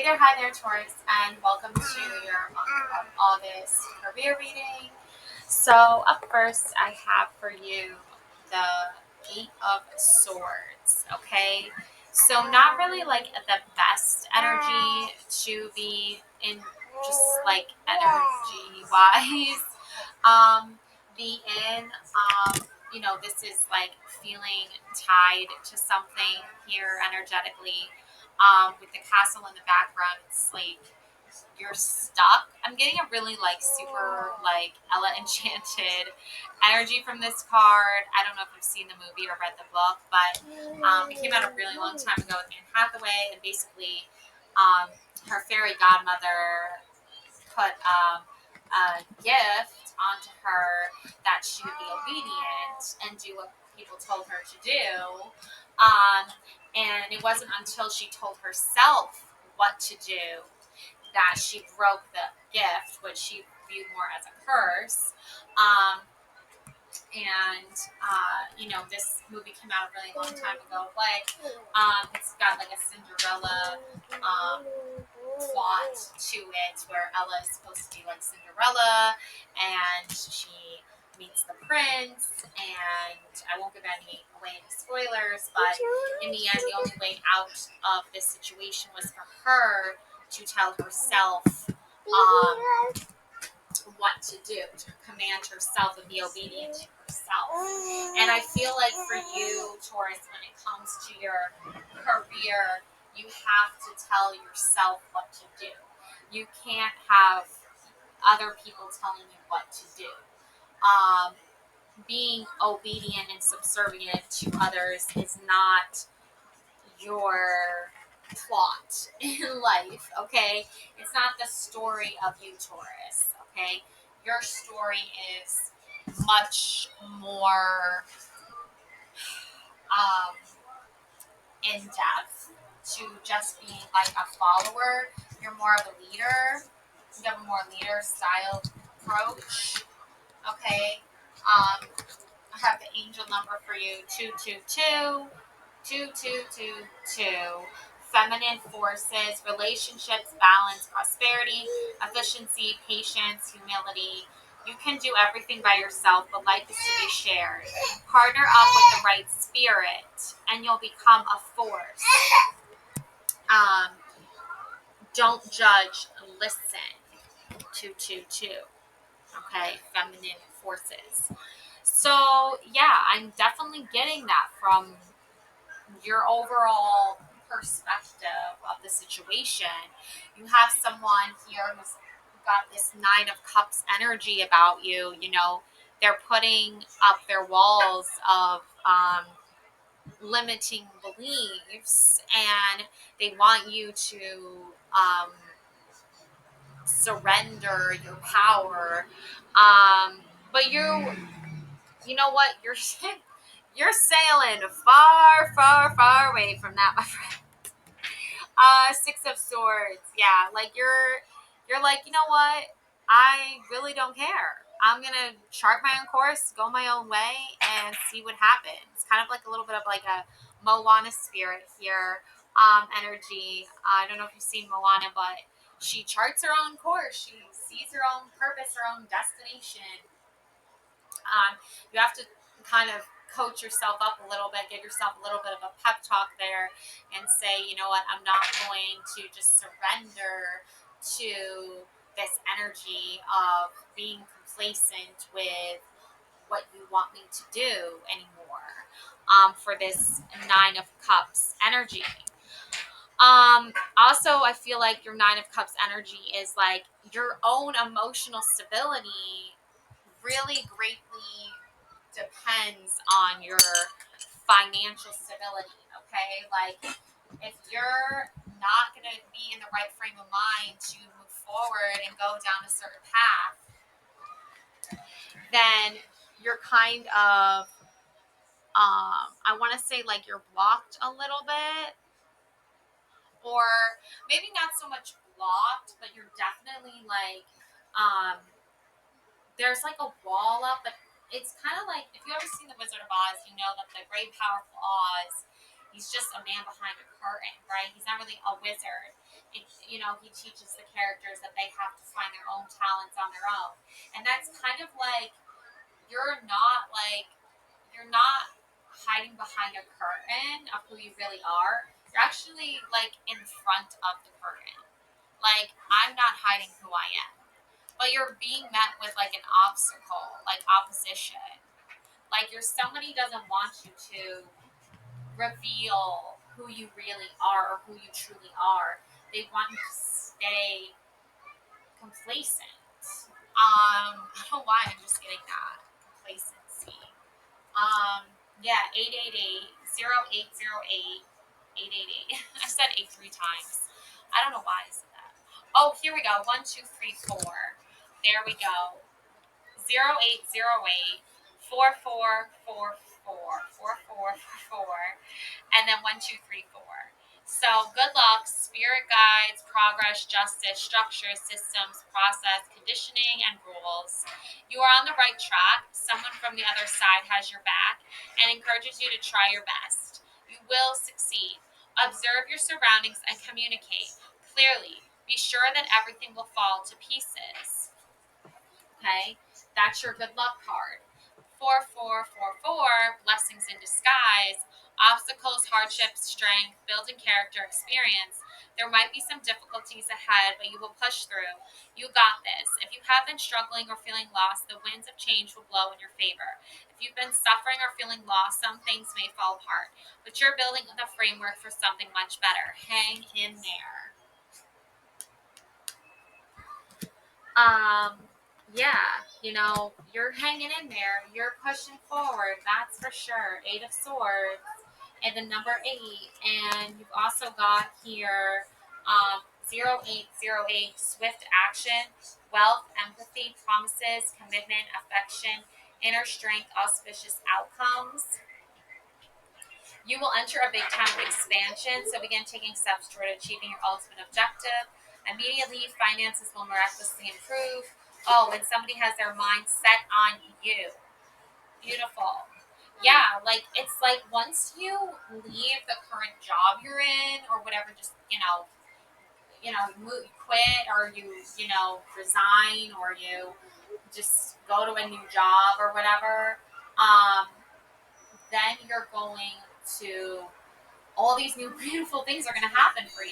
Hi there, Taurus, and welcome to your month of August career reading. So, up first, I have for you the Eight of Swords, okay? So, not really like the best energy to be in, just like energy wise. Um, be in, this is like feeling tied to something here energetically with the castle in the background. It's like you're stuck. I'm getting a really like super like Ella Enchanted energy from this card. I don't know if you've seen the movie or read the book, but it came out a really long time ago with Anne Hathaway, and basically her fairy godmother put a gift onto her that she would be obedient and do what people told her to do. Um, and it wasn't until she told herself what to do that she broke the gift, which she viewed more as a curse. Um, this movie came out a really long time ago, but it's got like a Cinderella plot to it where Ella is supposed to be like Cinderella and she meets the prince, and I won't give any spoilers, but in the end the only way out of this situation was for her to tell herself what to do, to command herself and be obedient to herself. And I feel like for you, Taurus, when it comes to your career, you have to tell yourself what to do. You can't have other people telling you what to do. Being obedient and subservient to others is not your plot in life, okay? It's not the story of you, Taurus, okay? Your story is much more um, in depth to just being like a follower. You're more of a leader. You have a more leader style approach, okay? I have the angel number for you, 222. 2222. Feminine forces, relationships, balance, prosperity, efficiency, patience, humility. You can do everything by yourself, but life is to be shared. Partner up with the right spirit, and you'll become a force. Um, don't judge, listen. 222. Okay, feminine forces. So, yeah, I'm definitely getting that from your overall perspective of the situation. You have someone here who's got this Nine of Cups energy about you. You know, they're putting up their walls of limiting beliefs, and they want you to surrender your power. But you know what? You're sailing far, far, far away from that, my friend. Six of Swords. Yeah, like you're like, you know what? I really don't care. I'm gonna chart my own course, go my own way, and see what happens. Kind of like a little bit of like a Moana spirit here, energy. I don't know if you've seen Moana, but she charts her own course. She sees her own purpose, her own destination. You have to kind of coach yourself up a little bit, give yourself a little bit of a pep talk there, and say, you know what, I'm not going to just surrender to this energy of being complacent with what you want me to do anymore, for this Nine of Cups energy. Also, I feel like your Nine of Cups energy is like your own emotional stability really greatly depends on your financial stability, okay? Like, if you're not going to be in the right frame of mind to move forward and go down a certain path, then you're kind of, I want to say like you're blocked a little bit, or maybe not so much blocked, but you're definitely like, um, there's like a wall up, but it's kind of like, if you ever seen The Wizard of Oz, you know that the great powerful Oz, he's just a man behind a curtain, right? He's not really a wizard. he teaches the characters that they have to find their own talents on their own. And that's kind of like you're not hiding behind a curtain of who you really are. You're actually like in front of the curtain. Like I'm not hiding who I am. But you're being met with like an obstacle, like opposition. Like somebody doesn't want you to reveal who you really are or who you truly are. They want you to stay complacent. I don't know why I'm just getting that complacency. Yeah, 888-0808-888. I said 8 3 times. I don't know why I said that. Oh, here we go. 1 2 3 4. There we go. 0808-4444-4444, and then 1234. So good luck, spirit guides, progress, justice, structure, systems, process, conditioning, and rules. You are on the right track. Someone from the other side has your back and encourages you to try your best. You will succeed. Observe your surroundings and communicate clearly. Be sure that everything will fall to pieces. Okay, that's your good luck card. 4444, blessings in disguise, obstacles, hardships, strength, building character, experience. There might be some difficulties ahead, but you will push through. You got this. If you have been struggling or feeling lost, the winds of change will blow in your favor. If you've been suffering or feeling lost, some things may fall apart, but you're building the framework for something much better. Hang in there. Um, yeah, you're hanging in there. You're pushing forward. That's for sure. 8 of Swords and the number 8. And you've also got here 0808, swift action, wealth, empathy, promises, commitment, affection, inner strength, auspicious outcomes. You will enter a big time of expansion, so begin taking steps toward achieving your ultimate objective. Immediately, finances will miraculously improve. Oh, and somebody has their mind set on you. Beautiful. Yeah, like it's like once you leave the current job you're in or whatever, just quit or resign or you just go to a new job or whatever. Um, then you're going to all these new beautiful things are going to happen for you.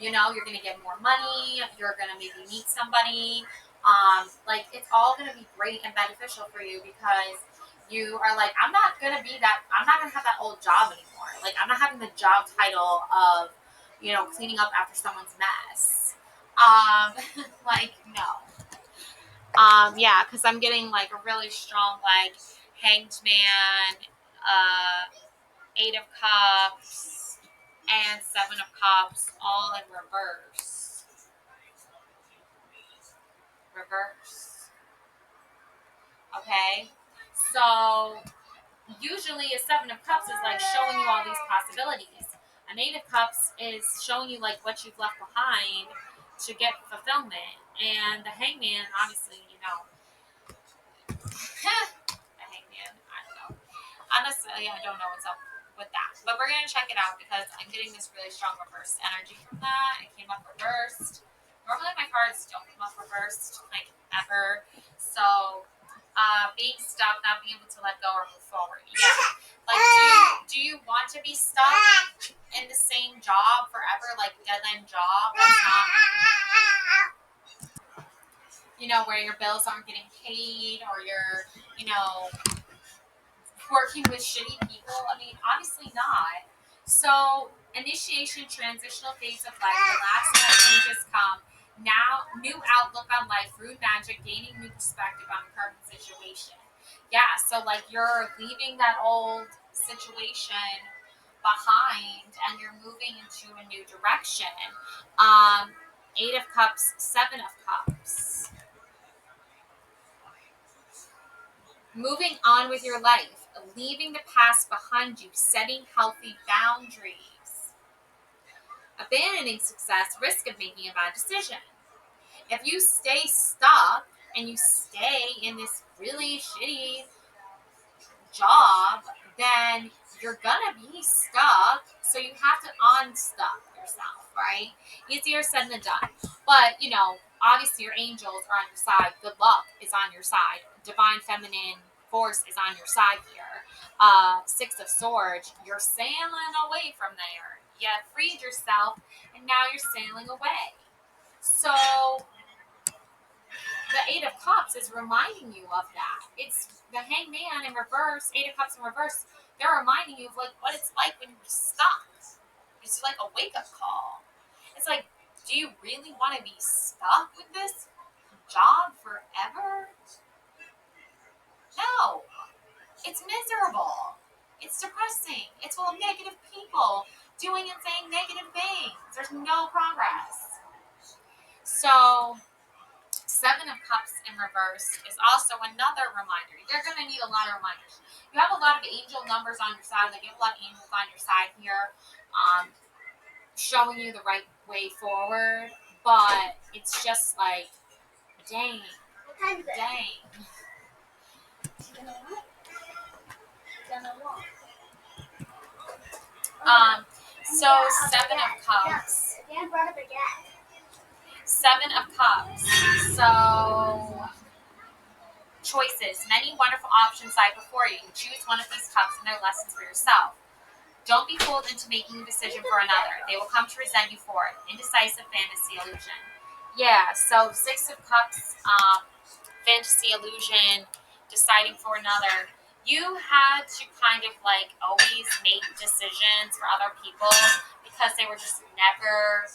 You're going to get more money. You're going to maybe meet somebody. Like it's all going to be great and beneficial for you because you are like, I'm not going to be that. I'm not going to have that old job anymore. Like I'm not having the job title of, cleaning up after someone's mess. Like no. Yeah, because I'm getting like a really strong like hanged man. 8 of Cups, and 7 of Cups, all in reverse. Reverse. Okay? So, usually a 7 of Cups is like showing you all these possibilities. An 8 of Cups is showing you like what you've left behind to get fulfillment. And the Hangman, obviously, the Hangman, I don't know. Honestly, I don't know what's up with that. But we're going to check it out because I'm getting this really strong reverse energy from that. It came up reversed. Normally my cards don't come up reversed, like ever. So, being stuck, not being able to let go or move forward. Yeah. Like, do you want to be stuck in the same job forever, like dead end job? That's not, where your bills aren't getting paid or you're, working with shitty people? I mean, obviously not. So, initiation, transitional phase of life, relaxing as changes come. Now, new outlook on life, rude magic, gaining new perspective on the current situation. Yeah, so like you're leaving that old situation behind and you're moving into a new direction. 8 of Cups, 7 of Cups. Moving on with your life, leaving the past behind you, setting healthy boundaries, abandoning success, risk of making a bad decision. If you stay stuck and you stay in this really shitty job, then you're gonna be stuck. So you have to unstuck yourself, right? Easier said than done. But, obviously your angels are on your side. Good luck is on your side. Divine feminine force is on your side here. Six of Swords, you're sailing away from there. You freed yourself, and now you're sailing away. So the Eight of Cups is reminding you of that. It's the Hangman in reverse, Eight of Cups in reverse. They're reminding you of like what it's like when you're stuck. It's like a wake up call. It's like, do you really want to be stuck with this job forever? No. It's miserable. It's depressing. It's full of negative people doing and saying negative things. There's no progress. So, Seven of Cups in reverse is also another reminder. You're going to need a lot of reminders. You have a lot of angel numbers on your side. Like, you have a lot of angels on your side here, showing you the right way forward. But it's just like, dang. Dang. So Seven of Cups. Dan brought up again. Seven of Cups. So choices. Many wonderful options lie before you. Choose one of these cups and their lessons for yourself. Don't be fooled into making a decision for another. They will come to resent you for it. Indecisive fantasy illusion. Yeah, so Six of Cups, fantasy illusion, deciding for another. You had to kind of like always make decisions for other people because they were just never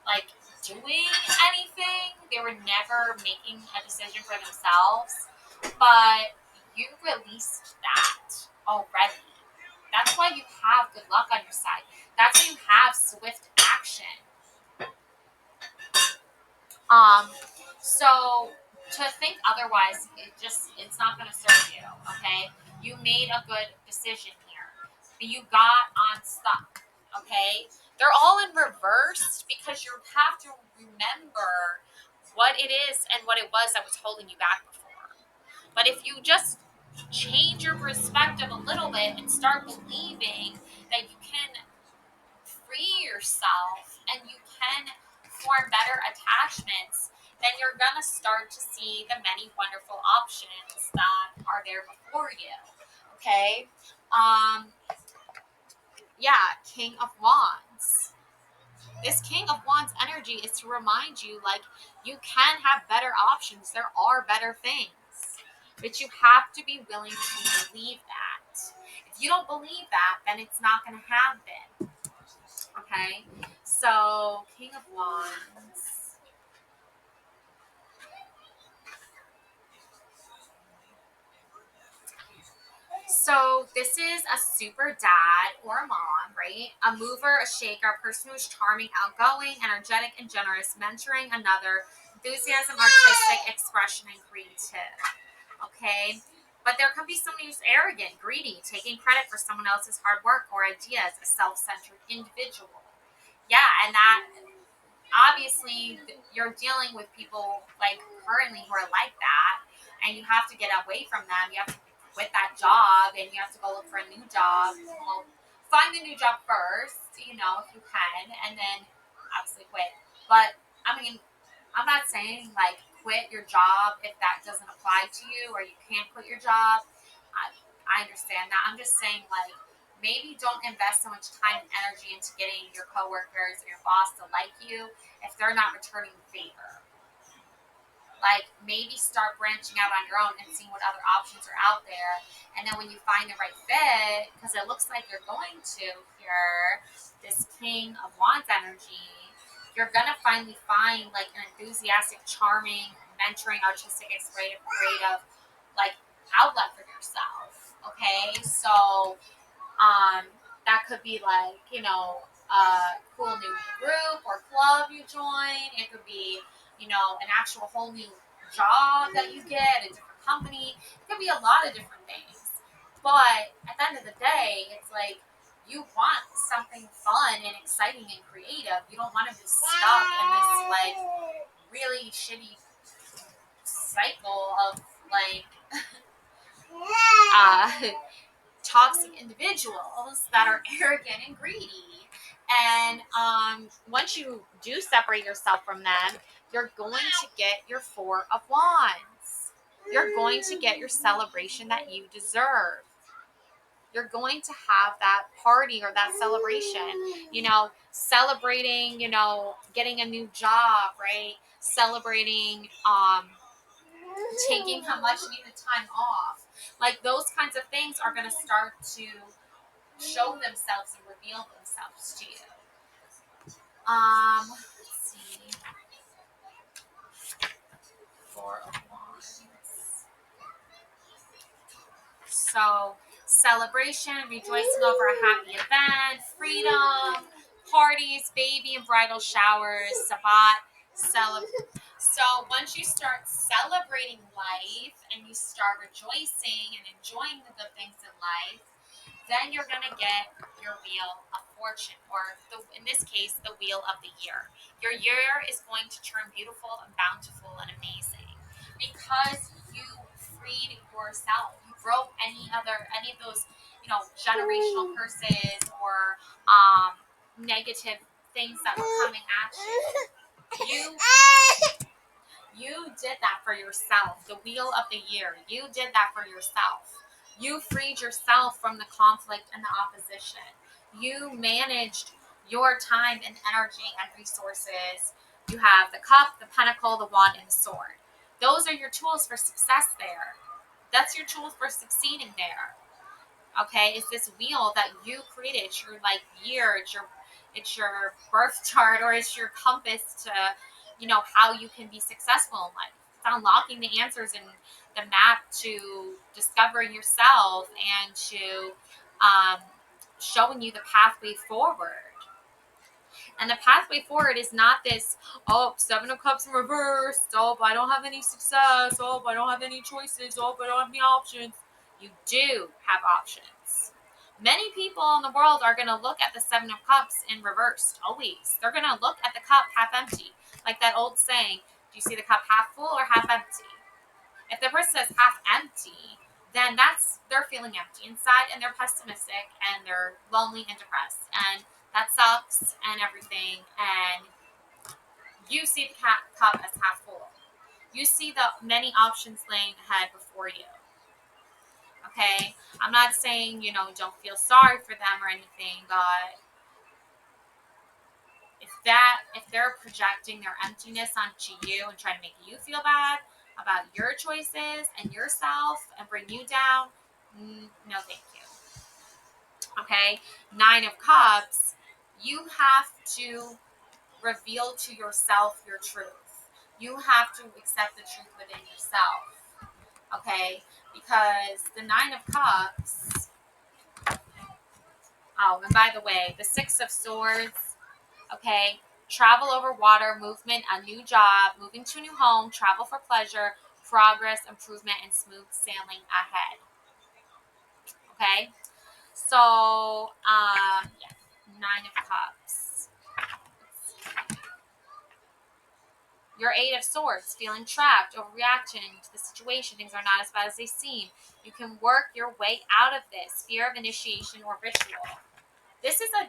like doing anything. They were never making a decision for themselves. But you released that already. That's why you have good luck on your side. That's why you have swift action. So to think otherwise, it's not going to serve you. Okay, you made a good decision here, but you got unstuck. Okay, they're all in reverse because you have to remember what it is and what it was that was holding you back before. But if you just change your perspective a little bit and start believing that you can free yourself and you can form better attachments, then you're going to start to see the many wonderful options that are there before you. Okay? Yeah, King of Wands. This King of Wands energy is to remind you, like, you can have better options. There are better things. But you have to be willing to believe that. If you don't believe that, then it's not going to happen. Okay? So, King of Wands. So this is a super dad or a mom, right? A mover, a shaker, a person who's charming, outgoing, energetic, and generous, mentoring another, enthusiasm, artistic, expression, and creative. Okay? But there can be somebody who's arrogant, greedy, taking credit for someone else's hard work or ideas, a self-centered individual. Yeah, and that obviously you're dealing with people like currently who are like that, and you have to get away from them. You have to quit that job and you have to go look for a new job. Well, find a new job first, if you can, and then obviously quit. But I mean, I'm not saying like quit your job if that doesn't apply to you or you can't quit your job. I understand that. I'm just saying like maybe don't invest so much time and energy into getting your coworkers or your boss to like you if they're not returning the favor. Like maybe start branching out on your own and seeing what other options are out there. And then when you find the right fit, because it looks like you're going to here, this King of Wands energy, you're gonna finally find like an enthusiastic, charming, mentoring, artistic, creative, like outlet for yourself. Okay, so that could be like, a cool new group or club you join. It could be, an actual whole new job that you get, a different company. It could be a lot of different things. But at the end of the day, it's like you want something fun and exciting and creative. You don't want to be stuck in this like really shitty cycle of like uh, toxic individuals that are arrogant and greedy. And once you do separate yourself from them, you're going to get your Four of Wands. You're going to get your celebration that you deserve. You're going to have that party or that celebration, celebrating, getting a new job, right? Celebrating taking how much needed time off. Like those kinds of things are going to start to show themselves and reveal themselves to you. Let's see. Four of Wands. So, celebration, rejoicing over a happy event, freedom, parties, baby and bridal showers, Sabbat, So, once you start celebrating life and you start rejoicing and enjoying the good things in life, then you're going to get your wheel of fortune, or in this case, the wheel of the year. Your year is going to turn beautiful and bountiful and amazing because you freed yourself. You broke any of those, generational curses or negative things that were coming at you. You did that for yourself. The wheel of the year. You did that for yourself. You freed yourself from the conflict and the opposition. You managed your time and energy and resources. You have the cup, the pentacle, the wand, and the sword. Those are your tools for success there. That's your tools for succeeding there. Okay, it's this wheel that you created. It's your year, it's your birth chart, or it's your compass to how you can be successful in life. It's unlocking the answers and the map to discovering yourself and to um, showing you the pathway forward. And the pathway forward is not this, oh, Seven of Cups in reverse. Oh, but I don't have any success. Oh, but I don't have any choices. Oh, but I don't have any options. You do have options. Many people in the world are going to look at the Seven of Cups in reverse, always. They're going to look at the cup half empty. Like that old saying, do you see the cup half full or half empty? If the person says half empty, then they're feeling empty inside and they're pessimistic and they're lonely and depressed. And that sucks and everything. And you see the cup as half full. You see the many options laying ahead before you. Okay? I'm not saying, don't feel sorry for them or anything, but if they're projecting their emptiness onto you and trying to make you feel bad about your choices and yourself and bring you down, no thank you. Okay? Nine of Cups, you have to reveal to yourself your truth. You have to accept the truth within yourself. Okay? Because the Nine of Cups, oh, and by the way, the Six of Swords, okay, travel over water, movement, a new job, moving to a new home, travel for pleasure, progress, improvement, and smooth sailing ahead. Okay? So, yeah, Nine of Cups. Your Eight of Swords, feeling trapped, overreacting to the situation. Things are not as bad as they seem. You can work your way out of this. Fear of initiation or ritual. This is a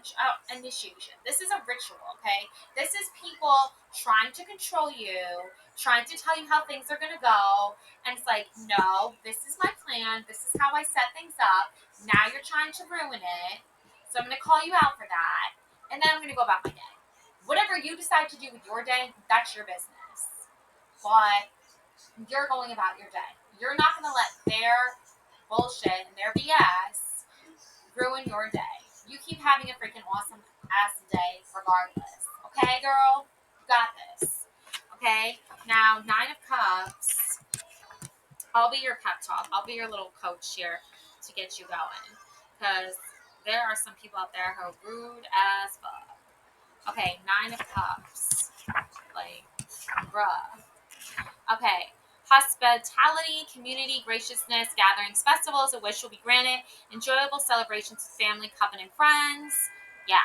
initiation. This is a ritual, okay? This is people trying to control you, trying to tell you how things are going to go. And it's like, no, this is my plan. This is how I set things up. Now you're trying to ruin it. So I'm going to call you out for that. And then I'm going to go about my day. Whatever you decide to do with your day, that's your business. But you're going about your day. You're not going to let their bullshit and their BS ruin your day. You keep having a freaking awesome ass day regardless. Okay, girl? You got this. Okay? Now, Nine of Cups. I'll be your pep talk. I'll be your little coach here to get you going. Because there are some people out there who are rude as fuck. Okay, Nine of Cups. Like, bruh. Okay. Hospitality, community, graciousness, gatherings, festivals, a wish will be granted. Enjoyable celebrations with family, covenant friends. Yeah,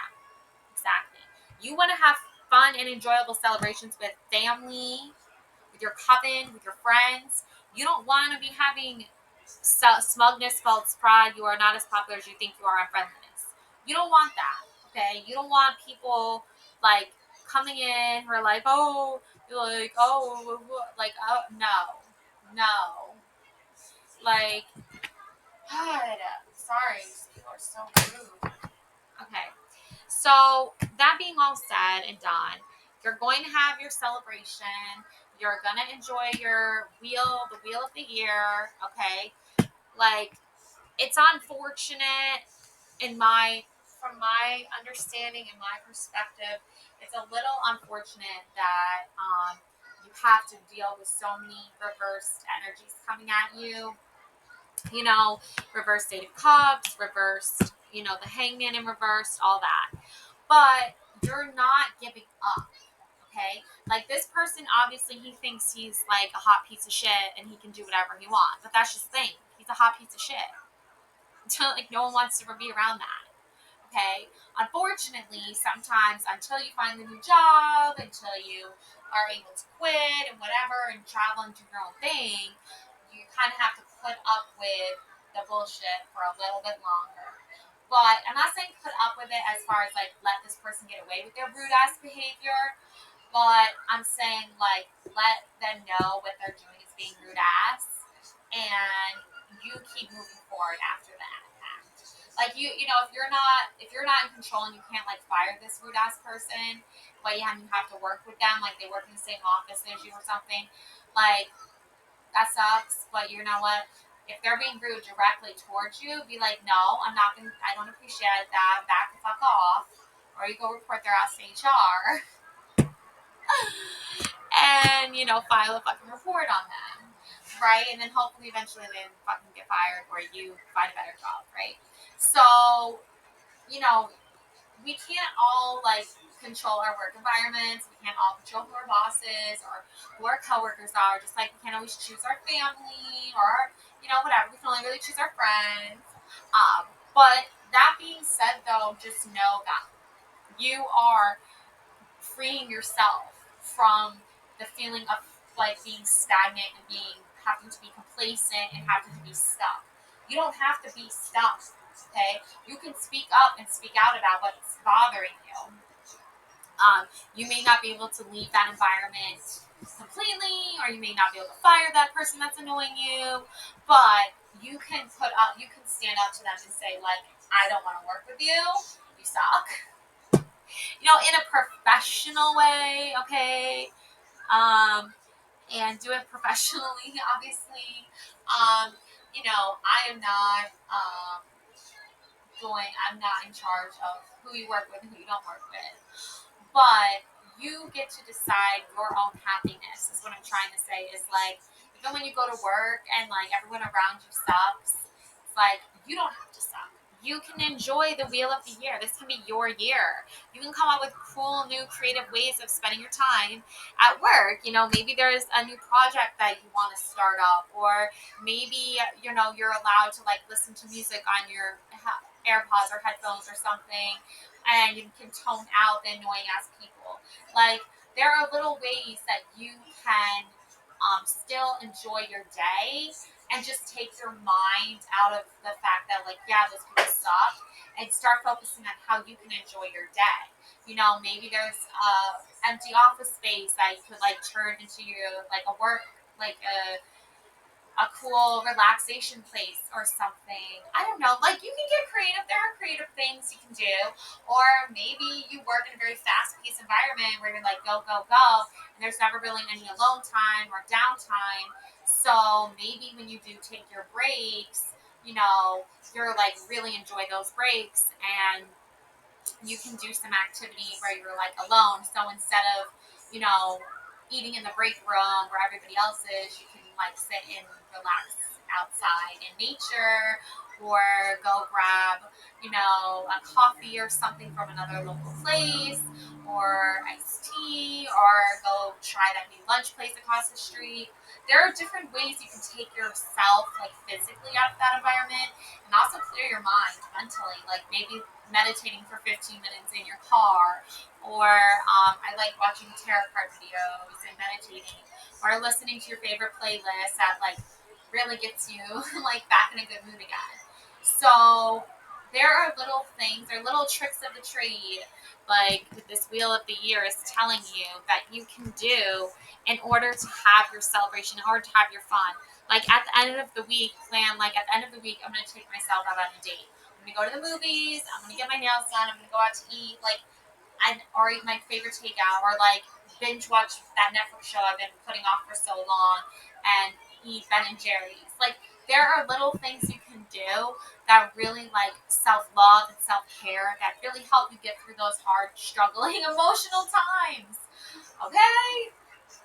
exactly. You want to have fun and enjoyable celebrations with family, with your coven, with your friends. You don't want to be having smugness, false pride. You are not as popular as you think you are, unfriendliness. You don't want that. Okay, you don't want people like coming in who are like, oh, you're like, oh, like, oh, no, no, like, God, sorry, people are so rude. Okay, so that being all said and done, you're going to have your celebration. You're gonna enjoy your the wheel of the year. Okay, like, it's unfortunate in my from my understanding and my perspective, it's a little unfortunate that you have to deal with so many reversed energies coming at you. You know, reversed Eight of Cups, reversed, the Hangman in reversed, all that. But you're not giving up. Okay, like, this person, obviously he thinks he's like a hot piece of shit and he can do whatever he wants, but that's just the thing. He's a hot piece of shit. Like, no one wants to be around that. Okay, unfortunately, sometimes until you find the new job, until you are able to quit and whatever and travel and do your own thing, you kind of have to put up with the bullshit for a little bit longer. But I'm not saying put up with it as far as like let this person get away with their rude ass behavior, but I'm saying, like, let them know what they're doing is being rude ass, and you keep moving forward after that fact. Like, if you're not in control and you can't like fire this rude ass person, but you have to work with them, like they work in the same office as you or something, like, that sucks. But you know what? If they're being rude directly towards you, be like, no, I don't appreciate that. Back the fuck off, or you go report their ass to HR. And file a fucking report on them, right? And then hopefully eventually they fucking get fired or you find a better job, right? So, you know we can't all like control our work environments. We can't all control who our bosses or who our coworkers are, just like we can't always choose our family or whatever. We can only really choose our friends. But that being said, though, just know that you are freeing yourself from the feeling of like being stagnant and being having to be complacent and having to be stuck. You don't have to be stuck. Okay, you can speak up and speak out about what's bothering you. You may not be able to leave that environment completely, or you may not be able to fire that person that's annoying you, but you can stand up to them and say, like, I don't want to work with you. You suck. In a professional way, okay? And do it professionally, obviously. I am not I'm not in charge of who you work with and who you don't work with. But you get to decide your own happiness, is what I'm trying to say. Is like, even when you go to work and like everyone around you sucks, it's like, you don't have to suck. You can enjoy the wheel of the year. This can be your year. You can come up with cool, new, creative ways of spending your time at work. Maybe there's a new project that you want to start up, or maybe you're allowed to like listen to music on your AirPods or headphones or something, and you can tone out the annoying ass people. Like, there are little ways that you can still enjoy your day and just take your mind out of the fact that, like, yeah, those people suck, and start focusing on how you can enjoy your day. Maybe there's empty office space that you could like turn into your like a work, like a cool relaxation place or something. I don't know. Like, you can get creative. There are creative things you can do. Or maybe you work in a very fast-paced environment where you're like, go, go, go, and there's never really any alone time or downtime. So maybe when you do take your breaks, you're like really enjoy those breaks, and you can do some activity where you're like alone. So instead of, eating in the break room where everybody else is, you can like sit and relax outside in nature, or go grab, a coffee or something from another local place, or iced tea, or go try that new lunch place across the street. There are different ways you can take yourself like physically out of that environment and also clear your mind mentally, like maybe meditating for 15 minutes in your car, or I like watching tarot card videos and meditating, or listening to your favorite playlist that like really gets you like back in a good mood again. So there are little things, there are little tricks of the trade, like this wheel of the year is telling you that you can do in order to have your celebration, in order to have your fun. Like at the end of the week, plan like at the end of the week, I'm gonna take myself out on a date. I'm gonna go to the movies. I'm gonna get my nails done. I'm gonna go out to eat. Like and or eat my favorite takeout, or like binge watch that Netflix show I've been putting off for so long, and eat Ben and Jerry's. Like there are little things you can do that really like self love and self care that really help you get through those hard, struggling, emotional times. Okay,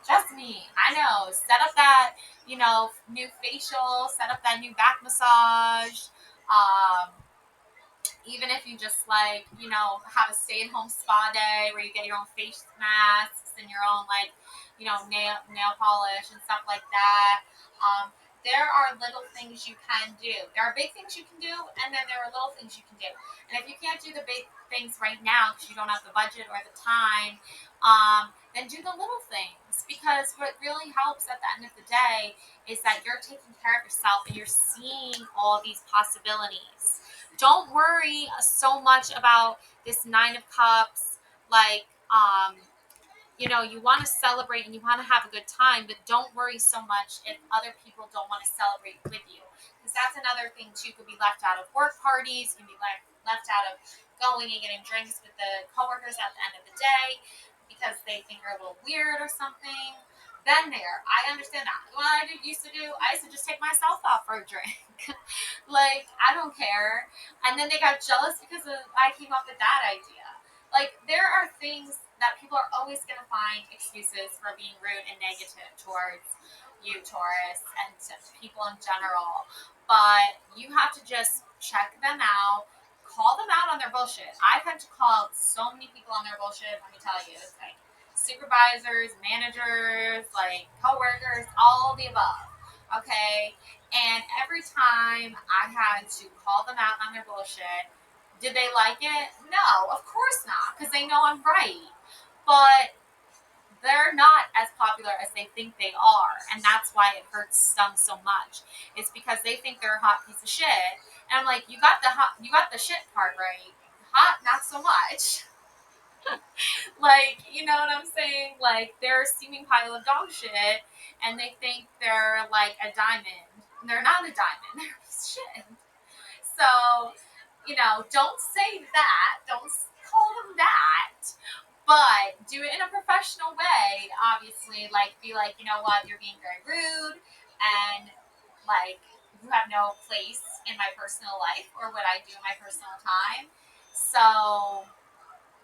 just me. I know. Set up that new facial. Set up that new back massage. Um, even if you just like have a stay-at-home spa day where you get your own face masks and your own like nail polish and stuff like that. There are little things you can do. There are big things you can do, and then there are little things you can do. And if you can't do the big things right now because you don't have the budget or the time, then do the little things, because what really helps at the end of the day is that you're taking care of yourself and you're seeing all these possibilities. Don't worry so much about this Nine of Cups. Like, you want to celebrate and you want to have a good time, but don't worry so much if other people don't want to celebrate with you. Because that's another thing, too. Could be left out of work parties, can be left out of going and getting drinks with the coworkers at the end of the day because they think you're a little weird or something. Then there, I understand that. What used to do, I used to just take myself out for a drink. Like, I don't care. And then they got jealous because I came up with that idea. Like, there are things that people are always going to find excuses for being rude and negative towards you, Taurus, and to people in general. But you have to just check them out, call them out on their bullshit. I've had to call so many people on their bullshit, let me tell you. It's like supervisors, managers, like coworkers, all the above. Okay? And every time I had to call them out on their bullshit, did they like it? No, of course not, because they know I'm right. But they're not as popular as they think they are, and that's why it hurts them so much. It's because they think they're a hot piece of shit, and I'm like, you got the shit part right. Hot, not so much. Like, you know what I'm saying? Like, they're a steaming pile of dog shit, and they think they're like a diamond. They're not a diamond. They're a piece of shit. So, don't say that. Don't call them that. But do it in a professional way, obviously. Like, be like, you know what, you're being very rude, and like, you have no place in my personal life or what I do in my personal time. So,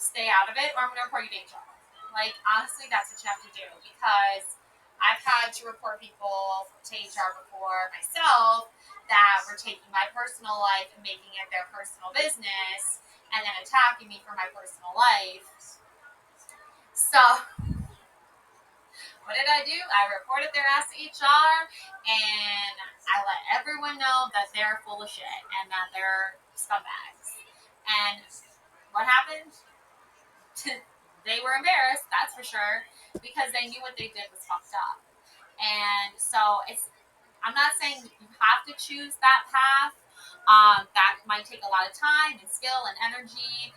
stay out of it, or I'm going to report you to HR. Like, honestly, that's what you have to do, because I've had to report people to HR before myself that were taking my personal life and making it their personal business and then attacking me for my personal life. So, what did I do? I reported their ass to HR, and I let everyone know that they're full of shit and that they're scumbags. And what happened? They were embarrassed, that's for sure, because they knew what they did was fucked up. And so I'm not saying you have to choose that path. That might take a lot of time and skill and energy,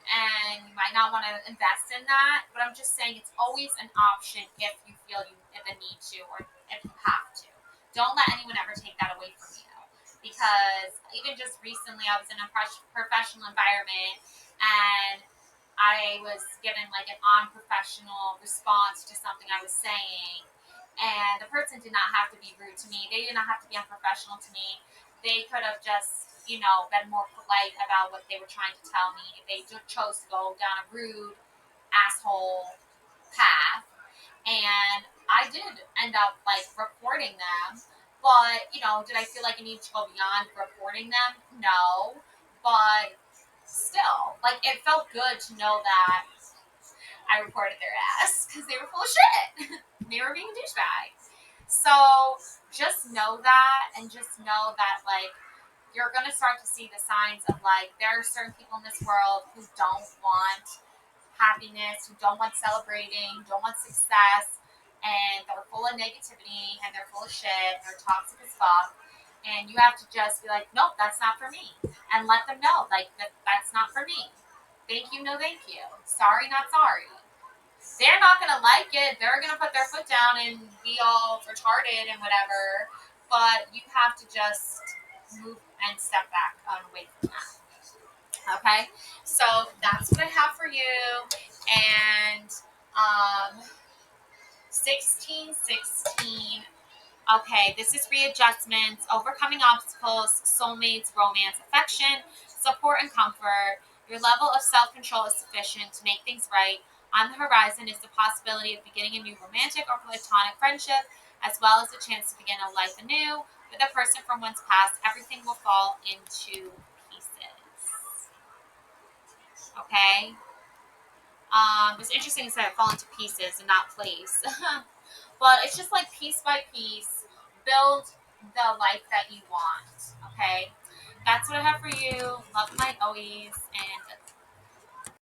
and you might not want to invest in that. But I'm just saying it's always an option if you feel you the need to, or if you have to. Don't let anyone ever take that away from you. Because even just recently, I was in a professional environment, and I was given like an unprofessional response to something I was saying, and the person did not have to be rude to me. They did not have to be unprofessional to me. They could have just, been more polite about what they were trying to tell me. They just chose to go down a rude asshole path, and I did end up like reporting them. But did I feel like I needed to go beyond reporting them? No, but still, like, it felt good to know that I reported their ass because they were full of shit. They were being douchebags. So just know that, and just know that, like, you're going to start to see the signs of, like, there are certain people in this world who don't want happiness, who don't want celebrating, don't want success, and they're full of negativity, and they're full of shit, and they're toxic as fuck. And you have to just be like, nope, that's not for me. And let them know, like, that's not for me. Thank you, no thank you. Sorry, not sorry. They're not going to like it. They're going to put their foot down and be all retarded and whatever. But you have to just move and step back away from that. Okay? So that's what I have for you. And 1616. Okay, this is readjustments, overcoming obstacles, soulmates, romance, affection, support, and comfort. Your level of self control is sufficient to make things right. On the horizon is the possibility of beginning a new romantic or platonic friendship, as well as a chance to begin a life anew with a person from one's past. Everything will fall into pieces. Okay? It's interesting to say it fall into pieces and not place. But it's just like piece by piece, build the life that you want. Okay? That's what I have for you. Love my always, and